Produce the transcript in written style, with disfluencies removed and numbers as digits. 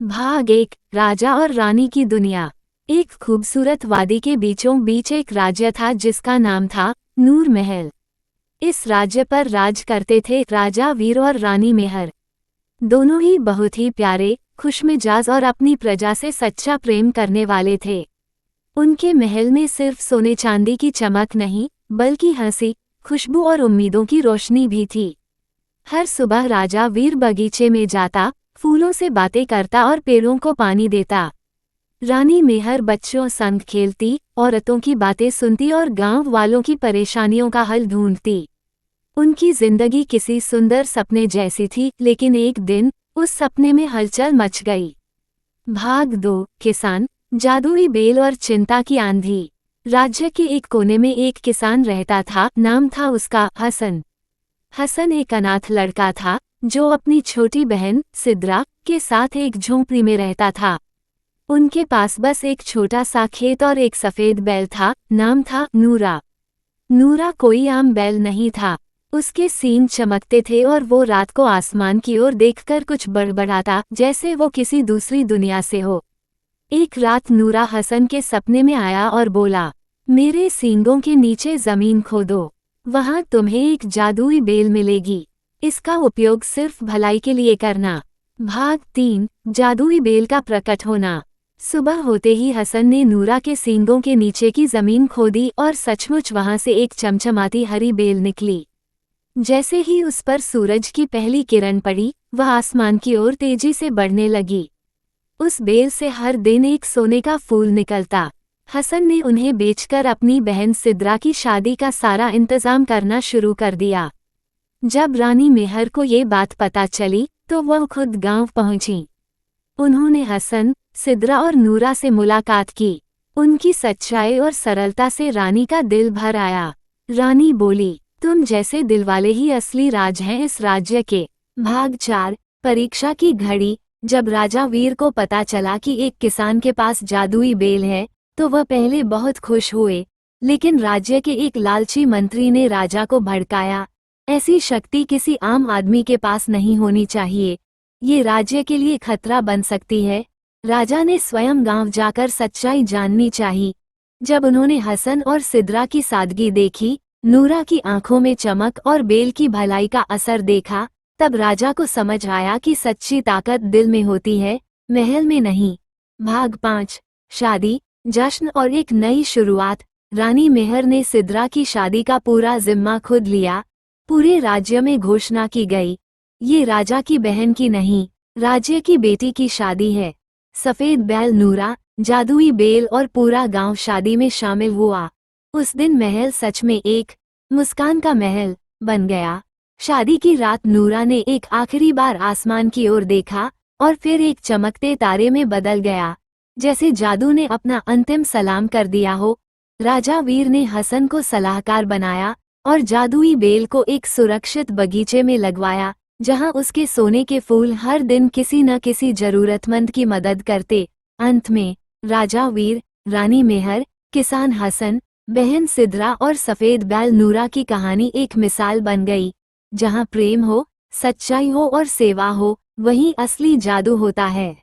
भाग एक, राजा और रानी की दुनिया। एक खूबसूरत वादी के बीचों बीच एक राज्य था जिसका नाम था नूर महल। इस राज्य पर राज करते थे राजा वीर और रानी मेहर। दोनों ही बहुत ही प्यारे, खुशमिजाज और अपनी प्रजा से सच्चा प्रेम करने वाले थे। उनके महल में सिर्फ सोने चांदी की चमक नहीं, बल्कि हंसी, खुशबू और उम्मीदों की रोशनी भी थी। हर सुबह राजा वीर बगीचे में जाता, फूलों से बातें करता और पेड़ों को पानी देता। रानी मेहर बच्चों संग खेलती, औरतों की बातें सुनती और गांव वालों की परेशानियों का हल ढूंढती। उनकी जिंदगी किसी सुंदर सपने जैसी थी, लेकिन एक दिन उस सपने में हलचल मच गई। भाग 2, किसान, जादुई बेल और चिंता की आंधी। राज्य के एक कोने में एक किसान रहता था, नाम था उसका हसन। हसन एक अनाथ लड़का था जो अपनी छोटी बहन सिद्रा के साथ एक झोंपड़ी में रहता था। उनके पास बस एक छोटा सा खेत और एक सफेद बैल था, नाम था नूरा। नूरा कोई आम बैल नहीं था। उसके सींग चमकते थे और वो रात को आसमान की ओर देखकर कुछ बड़बड़ाता, जैसे वो किसी दूसरी दुनिया से हो। एक रात नूरा हसन के सपने में आया और बोला, मेरे सींगों के नीचे जमीन खोदो, वहां तुम्हें एक जादुई बेल मिलेगी। इसका उपयोग सिर्फ भलाई के लिए करना। भाग 3, जादुई बेल का प्रकट होना। सुबह होते ही हसन ने नूरा के सींगों के नीचे की जमीन खोदी और सचमुच वहां से एक चमचमाती हरी बेल निकली। जैसे ही उस पर सूरज की पहली किरण पड़ी, वह आसमान की ओर तेजी से बढ़ने लगी। उस बेल से हर दिन एक सोने का फूल निकलता। हसन ने उन्हें बेचकर अपनी बहन सिद्रा की शादी का सारा इंतजाम करना शुरू कर दिया। जब रानी मेहर को ये बात पता चली तो वह खुद गांव पहुंची। उन्होंने हसन, सिद्रा और नूरा से मुलाकात की। उनकी सच्चाई और सरलता से रानी का दिल भर आया। रानी बोली, तुम जैसे दिलवाले ही असली राज हैं इस राज्य के। भाग 4, परीक्षा की घड़ी। जब राजा वीर को पता चला कि एक किसान के पास जादुई बेल है, तो वह पहले बहुत खुश हुए। लेकिन राज्य के एक लालची मंत्री ने राजा को भड़काया। ऐसी शक्ति किसी आम आदमी के पास नहीं होनी चाहिए, ये राज्य के लिए खतरा बन सकती है। राजा ने स्वयं गांव जाकर सच्चाई जाननी चाहिए। जब उन्होंने हसन और सिद्रा की सादगी देखी, नूरा की आंखों में चमक और बेल की भलाई का असर देखा, तब राजा को समझ आया कि सच्ची ताकत दिल में होती है, महल में नहीं। भाग 5, शादी, जश्न और एक नई शुरुआत। रानी मेहर ने सिद्रा की शादी का पूरा जिम्मा खुद लिया। पूरे राज्य में घोषणा की गई, ये राजा की बहन की नहीं, राज्य की बेटी की शादी है। सफेद बैल नूरा, जादुई बेल और पूरा गांव शादी में शामिल हुआ। उस दिन महल सच में एक मुस्कान का महल बन गया। शादी की रात नूरा ने एक आखिरी बार आसमान की ओर देखा और फिर एक चमकते तारे में बदल गया, जैसे जादू ने अपना अंतिम सलाम कर दिया हो। राजा वीर ने हसन को सलाहकार बनाया और जादुई बेल को एक सुरक्षित बगीचे में लगवाया, जहां उसके सोने के फूल हर दिन किसी न किसी जरूरतमंद की मदद करते। अंत में राजा वीर, रानी मेहर, किसान हसन, बहन सिद्रा और सफेद बैल नूरा की कहानी एक मिसाल बन गई। जहां प्रेम हो, सच्चाई हो और सेवा हो, वहीं असली जादू होता है।